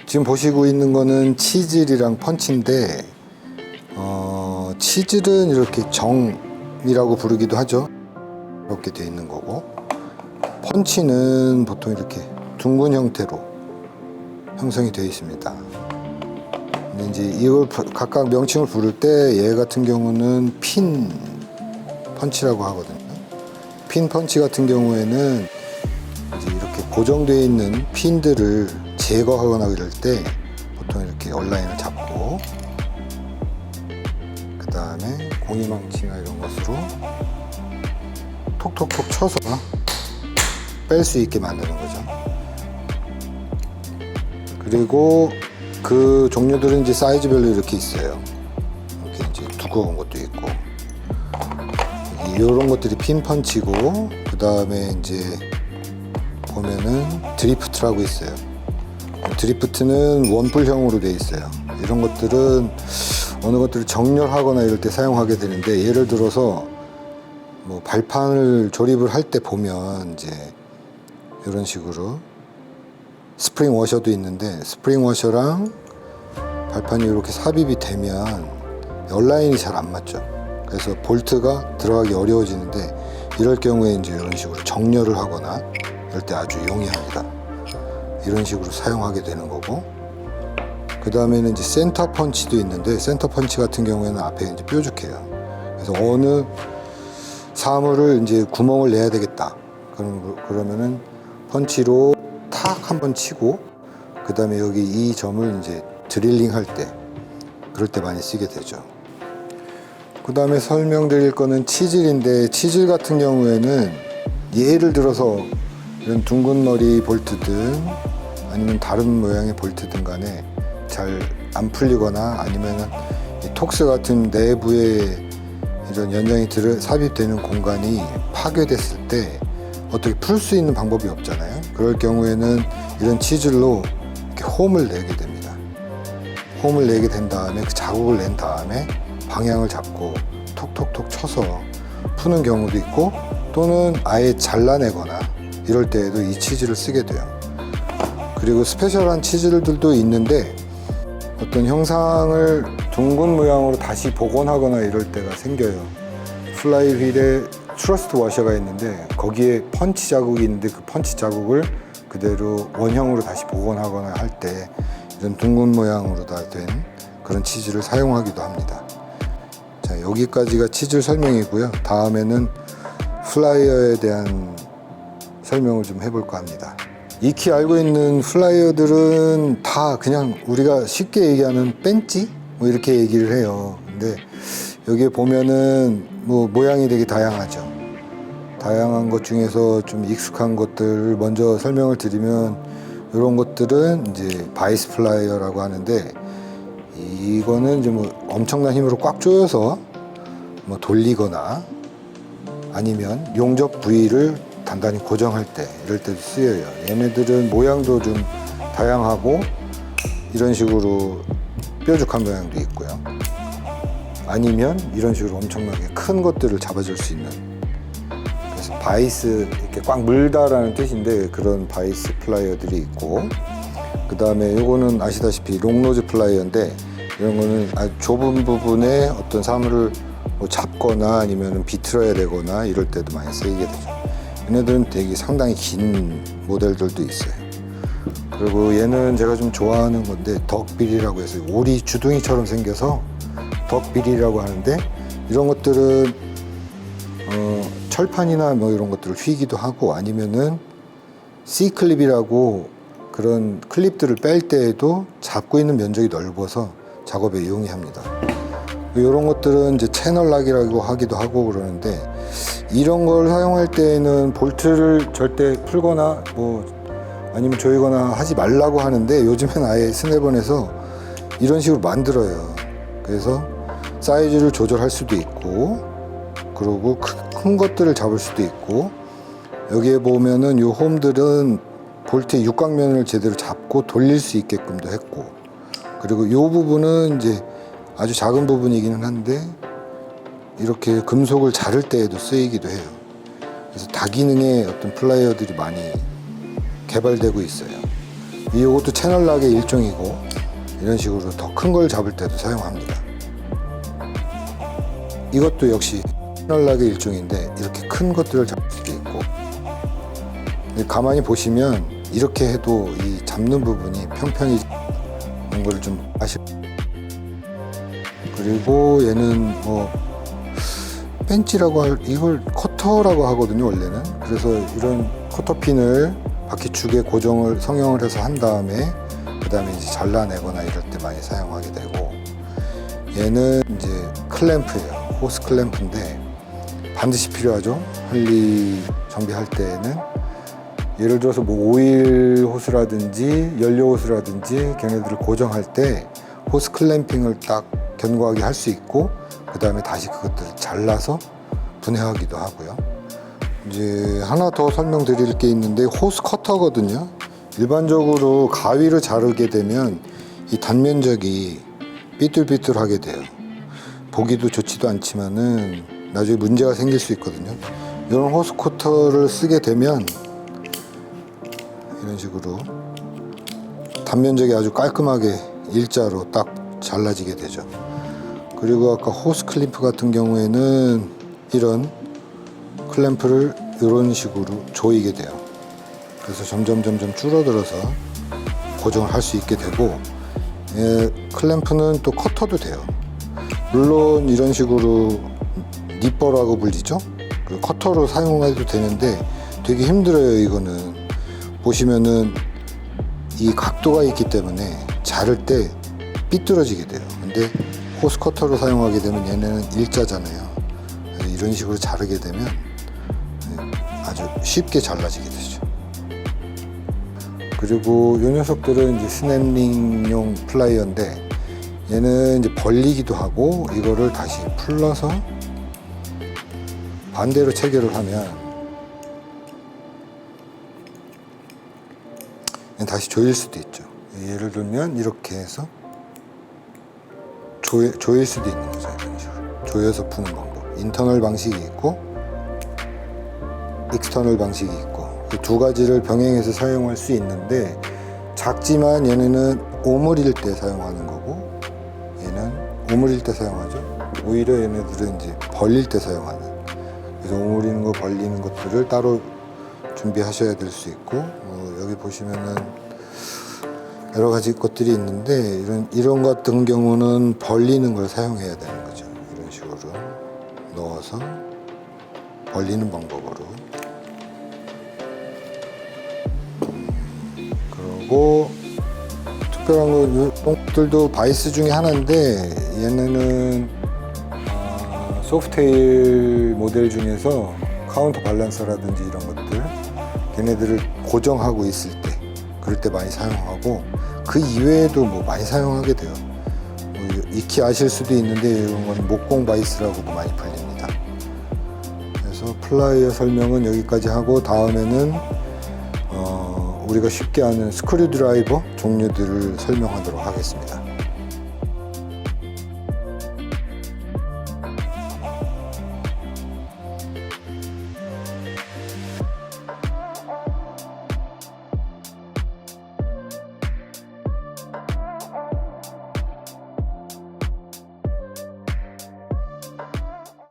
지금 보시고 있는 거는 치즐이랑 펀치인데 치즐은 이렇게 정이라고 부르기도 하죠. 이렇게 되어 있는 거고, 펀치는 보통 이렇게 둥근 형태로 형성이 되어 있습니다. 근데 이제 이걸 각각 명칭을 부를 때 얘 같은 경우는 핀 펀치라고 하거든요. 핀 펀치 같은 경우에는 이제 이렇게 고정되어 있는 핀들을 제거하거나 이럴 때 보통 이렇게 온라인을 잡고, 그 다음에 공이망치나 이런 것으로 톡톡톡 쳐서 뺄 수 있게 만드는 거죠. 그리고 그 종류들은 이제 사이즈별로 이렇게 있어요. 이렇게 이제 두꺼운 것도 있고, 이런 것들이 핀 펀치고, 그 다음에 이제 보면은 드리프트라고 있어요. 드리프트는 원뿔형으로 되어 있어요. 이런 것들은 어느 것들을 정렬하거나 이럴 때 사용하게 되는데, 예를 들어서 뭐 발판을 조립을 할 때 보면 이제 이런 식으로 스프링 워셔도 있는데, 스프링 워셔랑 발판이 이렇게 삽입이 되면 얼라인이 잘 안 맞죠. 그래서 볼트가 들어가기 어려워지는데, 이럴 경우에 이제 이런 식으로 정렬을 하거나 이럴 때 아주 용이합니다. 이런 식으로 사용하게 되는 거고, 그 다음에는 이제 센터 펀치도 있는데, 센터 펀치 같은 경우에는 앞에 이제 뾰족해요. 그래서 어느 사물을 이제 구멍을 내야 되겠다. 그러면은 펀치로 탁 한번 치고, 그 다음에 여기 이 점을 이제 드릴링 할 때, 그럴 때 많이 쓰게 되죠. 그 다음에 설명드릴 거는 치즐인데, 치즐 같은 경우에는 예를 들어서 이런 둥근 머리 볼트든 아니면 다른 모양의 볼트든 간에 잘 안 풀리거나, 아니면은 이 톡스 같은 내부에 이런 연장이 삽입되는 공간이 파괴됐을 때 어떻게 풀 수 있는 방법이 없잖아요. 그럴 경우에는 이런 치즐로 이렇게 홈을 내게 됩니다. 홈을 내게 된 다음에 그 자국을 낸 다음에 방향을 잡고 톡톡톡 쳐서 푸는 경우도 있고, 또는 아예 잘라내거나 이럴 때에도 이 치즐을 쓰게 돼요. 그리고 스페셜한 치즐들도 있는데, 어떤 형상을 둥근 모양으로 다시 복원하거나 이럴 때가 생겨요. 플라이 휠에 트러스트 워셔가 있는데, 거기에 펀치 자국이 있는데 그 펀치 자국을 그대로 원형으로 다시 복원하거나 할 때 이런 둥근 모양으로 다 된 그런 치즐을 사용하기도 합니다. 자, 여기까지가 치즐 설명이고요. 다음에는 플라이어에 대한 설명을 좀 해볼까 합니다. 익히 알고 있는 플라이어들은 다 그냥 우리가 쉽게 얘기하는 벤치? 뭐 이렇게 얘기를 해요. 근데 여기에 보면은 뭐 모양이 되게 다양하죠. 다양한 것 중에서 좀 익숙한 것들을 먼저 설명을 드리면, 이런 것들은 이제 바이스 플라이어라고 하는데, 이거는 이제 뭐 엄청난 힘으로 꽉 조여서 뭐 돌리거나, 아니면 용접 부위를 단단히 고정할 때, 이럴 때도 쓰여요. 얘네들은 모양도 좀 다양하고, 이런 식으로 뾰족한 모양도 있고요. 아니면 이런 식으로 엄청나게 큰 것들을 잡아줄 수 있는, 그래서 바이스, 이렇게 꽉 물다라는 뜻인데 그런 바이스 플라이어들이 있고, 그 다음에 이거는 아시다시피 롱노즈 플라이어인데, 이런 거는 아주 좁은 부분에 어떤 사물을 뭐 잡거나 아니면 비틀어야 되거나 이럴 때도 많이 쓰이게 되죠. 얘네들은 되게 상당히 긴 모델들도 있어요. 그리고 얘는 제가 좀 좋아하는 건데, 덕빌이라고 해서 오리 주둥이처럼 생겨서 덕빌이라고 하는데, 이런 것들은 철판이나 뭐 이런 것들을 휘기도 하고, 아니면은 C클립이라고 그런 클립들을 뺄 때에도 잡고 있는 면적이 넓어서 작업에 용이합니다. 이런 것들은 이제 채널락이라고 하기도 하고 그러는데, 이런 걸 사용할 때에는 볼트를 절대 풀거나 뭐 아니면 조이거나 하지 말라고 하는데, 요즘엔 아예 스냅원에서 이런 식으로 만들어요. 그래서 사이즈를 조절할 수도 있고, 그리고 큰 것들을 잡을 수도 있고, 여기에 보면은 이 홈들은 볼트의 육각면을 제대로 잡고 돌릴 수 있게끔도 했고, 그리고 이 부분은 이제 아주 작은 부분이기는 한데 이렇게 금속을 자를 때에도 쓰이기도 해요. 그래서 다기능의 어떤 플라이어들이 많이 개발되고 있어요. 이것도 채널락의 일종이고, 이런 식으로 더 큰 걸 잡을 때도 사용합니다. 이것도 역시 채널락의 일종인데 이렇게 큰 것들을 잡을 수도 있고, 가만히 보시면 이렇게 해도 이 잡는 부분이 평평히 있는 걸 좀 아실. 그리고 얘는 뭐 벤치라고 이걸 커터라고 하거든요, 원래는. 그래서 이런 커터핀을 바퀴축에 고정을 성형을 해서 한 다음에 그 다음에 이제 잘라내거나 이럴 때 많이 사용하게 되고, 얘는 이제 클램프예요. 호스 클램프인데 반드시 필요하죠. 할리 정비할 때는 예를 들어서 뭐 오일 호스라든지 연료 호스라든지 걔네들을 고정할 때 호스 클램핑을 딱 견고하게 할 수 있고, 그 다음에 다시 그것들을 잘라서 분해하기도 하고요. 이제 하나 더 설명드릴 게 있는데, 호스 커터거든요. 일반적으로 가위로 자르게 되면 이 단면적이 삐뚤삐뚤하게 돼요. 보기도 좋지도 않지만은 나중에 문제가 생길 수 있거든요. 이런 호스 커터를 쓰게 되면 이런 식으로 단면적이 아주 깔끔하게 일자로 딱 잘라지게 되죠. 그리고 아까 호스 클램프 같은 경우에는 이런 클램프를 이런 식으로 조이게 돼요. 그래서 점점 줄어들어서 고정을 할 수 있게 되고, 클램프는 또 커터도 돼요. 물론 이런 식으로 니퍼라고 불리죠. 그 커터로 사용해도 되는데 되게 힘들어요. 이거는 보시면은 이 각도가 있기 때문에 자를 때 삐뚤어지게 돼요. 근데 호스 커터로 사용하게 되면 얘네는 일자잖아요. 이런 식으로 자르게 되면 아주 쉽게 잘라지게 되죠. 그리고 이 녀석들은 이제 스냅링용 플라이어인데, 얘는 이제 벌리기도 하고 이거를 다시 풀러서 반대로 체결을 하면 다시 조일 수도 있죠. 예를 들면 이렇게 해서 조일 수도 있는 거죠. 이런 식으로 조여서 푸는 방법. 인터널 방식이 있고 익스터널 방식이 있고, 그 두 가지를 병행해서 사용할 수 있는데, 작지만 얘네는 오므릴 때 사용하는 거고 얘는 오므릴 때 사용하죠. 오히려 얘네들은 이제 벌릴 때 사용하는. 그래서 오므리는 거 벌리는 것들을 따로 준비하셔야 될 수 있고, 여기 보시면은 여러 가지 것들이 있는데, 이런 것 같은 경우는 벌리는 걸 사용해야 되는 거죠. 이런 식으로 넣어서 벌리는 방법으로. 그리고 특별한 것들도 바이스 중에 하나인데, 얘네는 소프트테일 모델 중에서 카운터 밸런서라든지 이런 것들, 걔네들을 고정하고 있을 때, 그럴 때 많이 사용하고, 그 이외에도 뭐 많이 사용하게 돼요. 익히 아실 수도 있는데 이런 건 목공 바이스라고도 많이 불립니다. 그래서 플라이어 설명은 여기까지 하고, 다음에는 우리가 쉽게 아는 스크류 드라이버 종류들을 설명하도록 하겠습니다.